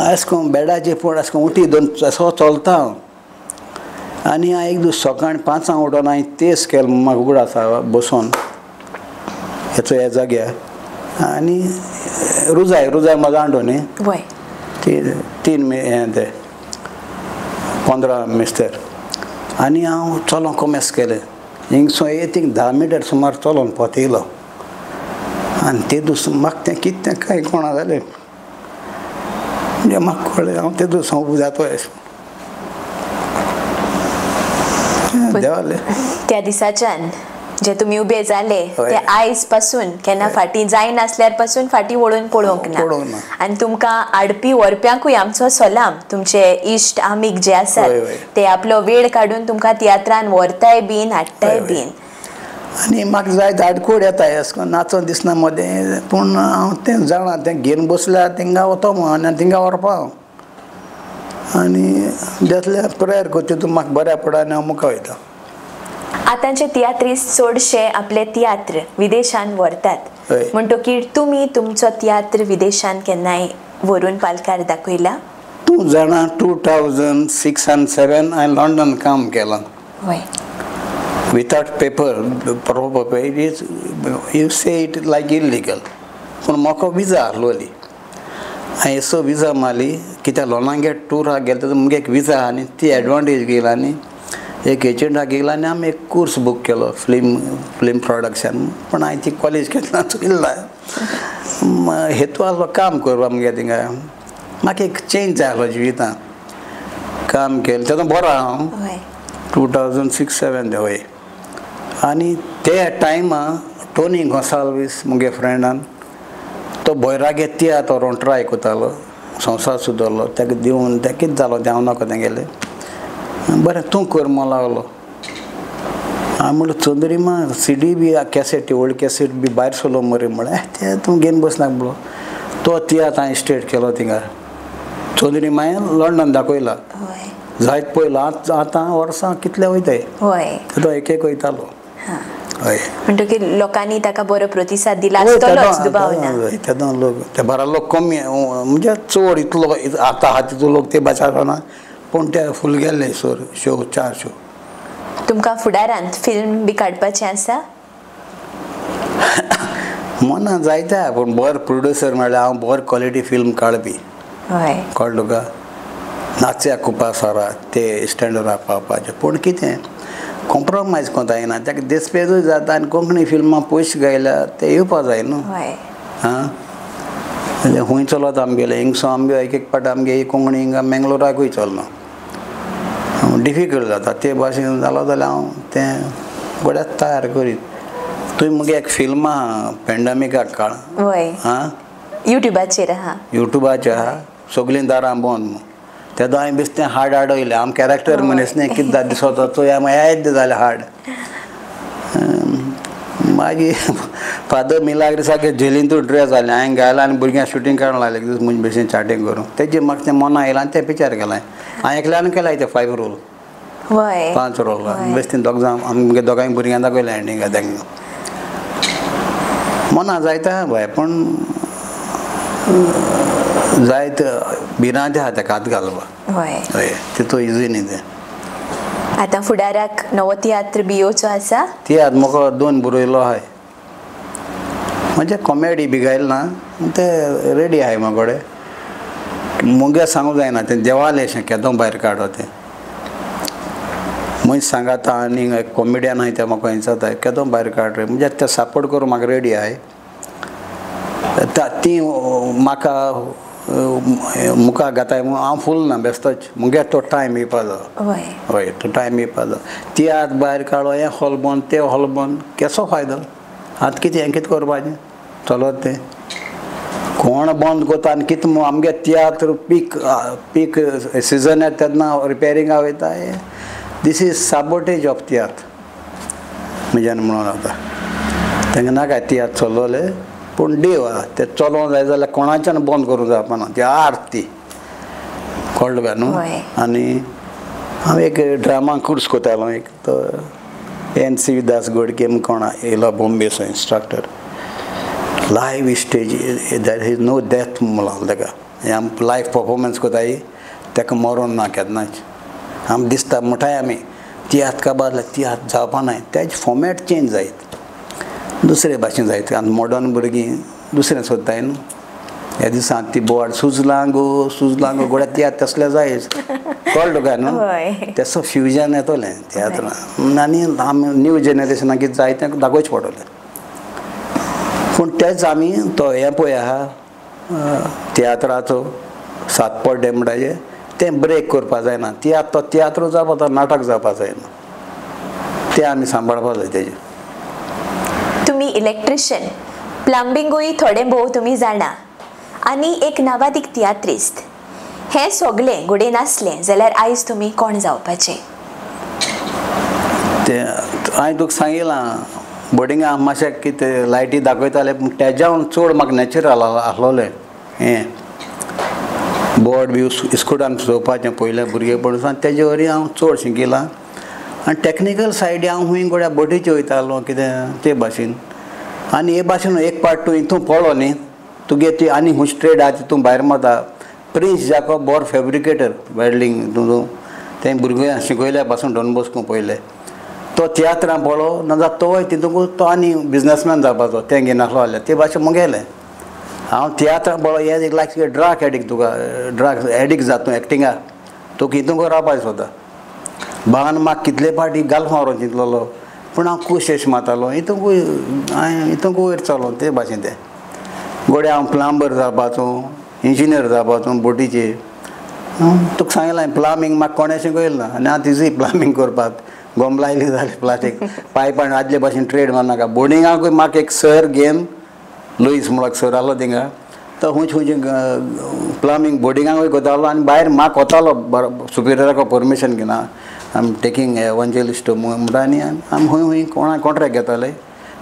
अशें करून बेडाचेर पूण अशें करून उठी दोन असो चलता हांव आनी हांव एक दीस सकाळीं 5 उठोन हांवें तेस केलो म्हाका उगड आसा बसून ह्या जाग्यार आनी रुजाय म्हाजो जाणटो न्ही ती 3 हें ते 15 मिस्टर आनी हांव चलोंक कमेस केलें हिंगसो एक 10 मिनट सुमार चलोन पोतेयलो आनी ते दीस म्हाका तें कितें कांय कोणा जालें म्हणजे म्हाका कळ्ळें हांव ते दीस हांव जातोय देवाले त्या दिसाच्यान जे तुमी उबे जाले ते आयज पासून केन्ना फाटी जाय नासल्यार पासून फाटी वळून पळोवंक ना आनी तुमकां हाडपी व्हरप्यांकूय आमचो सलाम तुमचे इश्ट आमीक जे आसात ते आपलो वेळ काडून तुमकां तियात्रान व्हरताय बीन हाडटाय बीन आनी म्हाका जाय आडकोड येताय अशें करून नाचोन दिसना मदें पूण हांव तें जाणा तें घेवन बसल्यार थिंगा वतो म्हणून आनी थिंगा व्हरपा हांव आनी देतल्या प्रेयर करता तितून म्हाका बऱ्या पडा आनी हांव मुखार वयता आतांचे तियात्रीस्ट चडशे आपले तियात्र विदेशान व्हरतात म्हणटकीर तुमी तुमचो तियात्र विदेशान केन्नाय व्हरून पालकार दाखयला तूं जाणा 2006 आनी 2007 हांवें लंडन काम केलां without paper proper it is you say it like illegal पूण म्हाका विजा आहलोली हांवें एसो विजा मारली कित्याक लोनांगे टुराक गेले तेन्ना मुगे एक विजा आनी ती एडवांटेज घेयला आनी एक एजंटाक गेला आनी आमी एक कोर्स बूक केलो फिल्म प्रोडक्शन पण हांवें ती कॉलेज घेतला चुकिल्ला हेतू आसलो काम करपा मुगे थिंगा म्हाका एक चेंज जाय आसलो जिवितान काम केलें तेन्ना बरो हांव 2006-07 वय आनी ते टायमा टोनी गोंसाल्वीस मुगे फ्रेंडान तो बोयरागे तिया तो रोवन ट्राय कोतालो संवसार सुदरलो तेका दिवन तें कितें जालो तें हांव नाका तें गेलें बरें तूं कर म्हणून लागलो हांवें म्हणलें चंद्रिमा CD बी कॅसेटी ओल्ड कॅसेट बी भायर सोलो मरे म्हळें तें तूं घेवन बसनाक म्हणलो तो तियात्र हांवें स्टेट केलो थिंगा चंद्रिमा हांवें लंडन दाखयला जायत पयलो आतां वर्सां कितले वयताय तो एक वयतालो हय म्हणटकीर लोकांनी ताका बरो प्रतिसाद दिला तेन्ना लोक ते बरा लोक कमी म्हणजे चड इतलो आतां आहा तितलो लोक ते भाशा ना पूण ते फूल गेल्ले शो 4 शो तुमकां फुडारांत फिल्म बी काडपाचें आसा मना जायता पूण बरो प्रोड्युसर म्हळ्यार हांव बरो क्वॉलिटी फिल्म काडपी कळ्ळो तुका नाच्या कुपा सारा ते स्टँडर्डार पावपाचें पूण कितें कॉम्प्रोमायज कोंता येना ताका देसपेजूय जाता आनी कोंकणी फिल्मां पयशे गायल्यार ते येवपा जाय न्हू आं म्हणजे खूंय चलत आमगेले हिंगसो आमगे एक पाट आमगे कोंकणी हिंगा मेंगलोराकूय चलना डिफिकल्ट जाता ते भाशेन जालो जाल्यार हांव तें गोड्यात तयार करीत तुवें मुगे एक फिल्म आहा पॅन्डेमिकाक काळ आं युट्यूबाचेर आहा सगलीं दारां बंद तेदो हांवें बेश्टें हाड हाडयलें आम कॅरेक्टर मनीस न्ही कितें दिसता तो येद जालें हाड मागीर फादर मिलाग्रिसाके जेलींतूय ड्रेस जालें हांवें घायला आनी भुरग्यांक शुटींग काडूंक लागलें दीस म्हणजे भशेन चाटींग करूंक तेजें म्हाका तें मना येयलां आनी तें पिक्चर केलें हांवें एकल्यान केलां ते 5 रोल 5 रोल बेश्टें दोग जाण आमगे दोगांय भुरग्यांक दाखयलें एंडिंगा तांकां मना जायता बाय पूण जायत भिरांत आहा तेका हात घालपाक हय तितू इजी न्ही तें आतां फुडाराक नवो तियात्र बी येवचो आसा तियात्र म्हाका 2 बरयलो आहाय म्हणजे कॉमेडी बी गायल ना ते रेडी आहाय म्हाका कडेन मुगे सांगूंक जायना तें देवालें अशें केदो भायर काडो तें मनीस सांगाता आनी कॉमेडियन आहाय ते म्हाका विचारताय केदो भायर काड रे म्हणजे ते सपोर्ट करूंक म्हाका रेडी आहाय ती म्हाका मुखार घेताय म्हूण हांव फूल ना बेश्टोच मुगे तो टायम येवपा जाय हय हय तो टायम येवपा जाय तियात्र भायर काडलो हें हॉल बंद तें हॉल बंद केसो फायदो आतां कितें हें कितें करपाचें चलत तें कोण बंद करता आनी कितें आमगे तियात्र पीक सिजन येता तेन्ना रिपेरिंगा वयता दीस इज साबोटेज ऑफ तियात्र म्हज्यान म्हणून आतां तांकां नाका तियात्र चलोले पूण देव तें चलोवंक जाय जाल्यार कोणाच्यान बंद करूंक जावपाना ती आर्ट ती कळ्ळें काय न्हू आनी हांव एक ड्रामा कोर्स कोतालो एक तो NC दास गोडके म्हूण कोणा येयलो बॉम्बेचो instructor live stage that is no death म्हणून ताका आम लायव्ह परफॉर्मन्स कोताय ताका मरोन ना केन्नाच आम दिसता मुठाय आमी तियात्र काबार तियात्र जावपा नाय तेज फॉर्मेट चेंज जायत दुसरे भाशेन जायत आनी मॉडर्न भुरगीं दुसरें सोदताय न्हू ह्या दिसांत ती बोवाड सुजलांगो गोड्या तियात्र तसलें जायच कळ्ळें काय न्हू तेसो फ्युजन येतोलें तियात्रान आनी आमी न्यू जेनरेशनाक कितें जाय तें दाखोवचें पडटलें पूण तेच आमी तो हें पळय आहा तियात्राचो सातपड्डे म्हणटाचे तें ब्रेक करपा जायना तो तियात्र जावपा तो नाटक जावपा जायना तें आमी सांबाळपा जाय तेजें तुमी इलेक्ट्रिशियन प्लंबिंगूय थोडें भोव तुमी जाणा आनी एक नवादीक तियात्रिस्ट हें सगळें घुडे नासलें जाल्यार आयज तुमी कोण जावपाचे तें हांवें तुका सांगिलां बोर्डिंगा मातशें कितें लायटी दाखयताले पूण तेज्यावन चड म्हाका नॅचरल आसलोलें हें बोर्ड बी इस्कुटान चोवपाचें पयलें भुरगेपणसान तेजे वरी हांव चड शिकिलां आनी टॅक्निकल सायडी हांव खूंय गोड्या बोटीचे वयतालो कितें ते भाशेन आनी हे भाशेन एक पार्ट तूं हितून पळो न्ही तुगे ती आनी खूंय ट्रेड आहा तितून भायर मारता prince Jacob bore fabricator welding हितून तें भुरग्यां शिकयल्या पासून डॉन बॉस्को पयलें तो तियात्रां पळो नाजाल्यार तोय तितून तो आनी बिजनसमॅन जावपाचो तें घेनासलो जाल्यार ते भाशेन मुगेलें हांव तियात्रां पळो हे एक लायक ड्राग एडिक्ट तुका ड्राग एडिक्ट जाता तूं एक्टिंगा तुका हितूंक रावपाचें सोदा बागान म्हाका कितले फावटी गाल्फ मारून चिंतलोलो पूण हांव कुशेश मारतालो हितूंक वयर चलो ते भाशेन तें गोडे हांव प्लंबर जावपाचो इंजिनियर जावपाचो बोटीचे तुका सांगलां हांवें प्लंबींग म्हाका कोणें शिकयलें ना आनी हांव तिजी प्लंबींग करपाक गोम लायली जाल्यार प्लास्टीक पायपान आदले भाशेन ट्रेड मारनाका बोर्डिंगाकूय म्हाका एक सर घेवन लुईस म्हणून सर आहलो थिंगा तो खूंयचे प्लंबींग बोर्डिंगाकूय कोतालो आनी भायर म्हाका वतालो सुपिरियराको परमिशन घेवन आम टेकींग एवंजलिस्ट म्हणटा आनी आमी खूंय कोणा कॉन्ट्रॅक्ट घेताले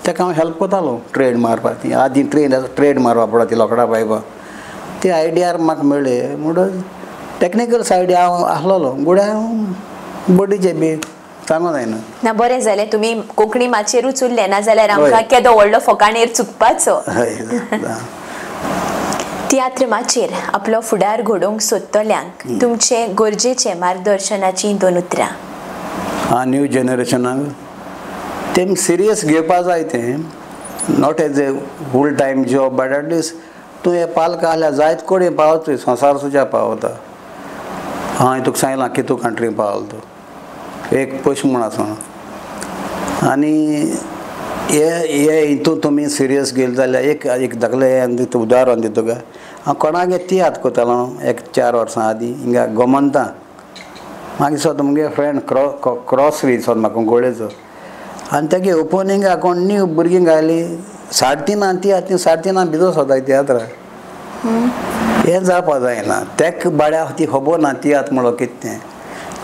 ताका हांव हेल्प कोतालो ट्रेड मारपाक ती आदी ट्रेड मारपा पडटा ती लोकडां पायपा ती आयडियार म्हाका मेळ्ळी म्हणून टॅक्निकल सायडी हांव आसलोलो गुड्या बोटीचे बी सांगूं जायना ना बरें जालें तुमी कोंकणी माचेरूच उरले ना जाल्यार आमकां केदो व्हडलो फकाणेर चुकपाचो तियात्र माचेर आपलो फुडार घडोवंक सोदतल्यांक तुमचे गरजेचे मार्गदर्शनाची 2 उतरां न्यू जनरेशनाक तेम सिरियस घेवपा जाय तें not as a full time job but at least तूं हे पालका आहल्यार जायत कोडे पावता संवसार सुद्दां पावता हांवें तुका सांगलां कितू कंट्री पावलो तूं एक पयस म्हूण आसा आनी हे हितून तुमी सिरियस गेले जाल्यार एक धाकलें उदाहरण दिता तुका हांव कोणाक तियात्र कोतालो एक 4 वर्सां आदीं हिंगा गोमंता म्हाका दिसता मुगे फ्रेंड क्रॉस वी दिसता म्हाका गोळेचो आनी तेगे ओपनिंगा कोण न्यू भुरगीं घाली 3:30 तियात्र 3:30 भितर सोदाय तियात्रा हें जावपा जायना तेका बाड्या ती खबर ना तियात्र म्हणलो कितें तें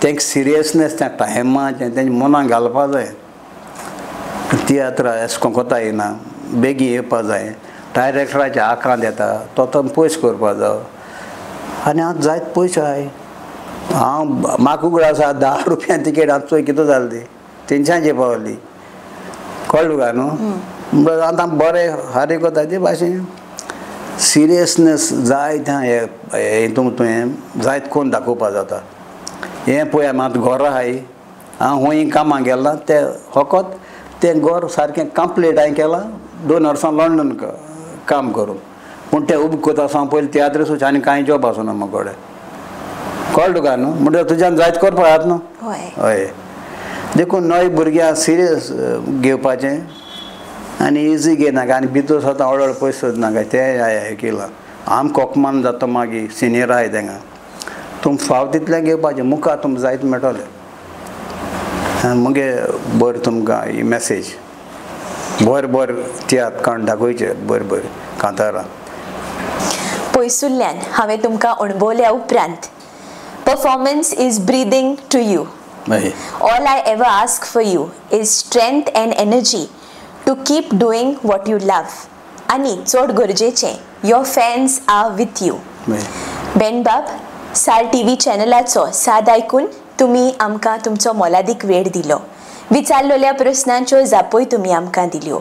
तेंक सिरियसनेस त्या टायमाचें तेंच्या मनाक घालपा जाय तियात्र अशें करून कोता येना बेगीन येवपा जाय डायरेक्टराचे आकांत येता तो पयस करपा जाय आनी हांव जायत पयशे हाय हांव म्हाका उगड आसा 10 रुपया तिकेट हांव चोय कितें जालें ती 300 पावली कळ्ळें काय न्हू म्हणून आतां बरें हारी कोता ते भाशेन सिरियसनेस जायत हितून तुवें जायत कोन्न दाखोवपा जाता हें पळय आतां घोर आहाय हांव खूंय कामाक गेलां ते फकत तें घर सारकें कंप्लीट हांवें केलां 2 वर्सां लंडन काम करून पूण तें उबें कोता आसा पयलीं तियात्र सुद्दां आनी कांय जॉब आसना म्हाका कडेन कळ्ळें तुका न्हू म्हणटकीर तुज्यान जायत करपा जाता न्हू हय देखून नवी भुरग्यां सिरियस घेवपाचें आनी इजी घेयनाका आनी भितर स्वता हळू पयस सोदनाका तें हांवें केलां आम कोकमान जाता मागीर सिनियर आहाय तेंगा तुम फाव तितलें घेवपाचें मुखार तुमकां जायत मेळटलें मगे बरें तुमकां ही मॅसेज बरें तियात्र काडून दाखोवचे बरें कांतारां पयसुल्ल्यान हांवें तुमकां अणभवल्या उपरांत performance is breathing to you. All I ever ask for you is strength and energy to keep doing what you love. आणि चड गरजेचें, your fans are with you. बेनबाब, साल TV चॅनलाचो साद आयकून तुमी आमकां तुमचो मोलादीक वेळ दिलो. विचारलेल्या प्रस्नांच्यो जापोय तुमी आमकां दिल्यो.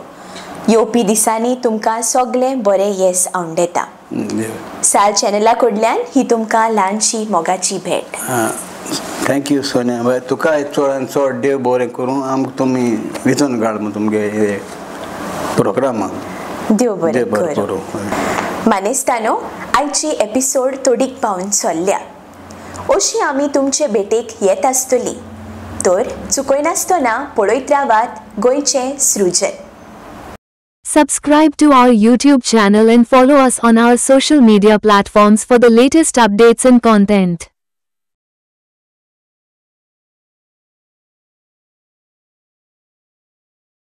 येवपी दिसांनी तुमकां सगळें बरें येस आवंडेता. साल चॅनला कडल्यान ही तुमकां ल्हानशी मोगाची भेट. थँक्यू सोनिया. तुका चड चड देव बरें करूं आमकां तुमी विचून घाल तुमगे प्रोग्रामा. देव बरें करूं. मानेस्तानो, आयची एपिसोड तोडीक पावन चल्ल्या. अशी आमी तुमचे भेटेक येत आसतली. तर चुकयनासतना पळयत रावात गोंयचें सृजन. Subscribe to our YouTube channel and follow us on our social media platforms for the latest updates and content.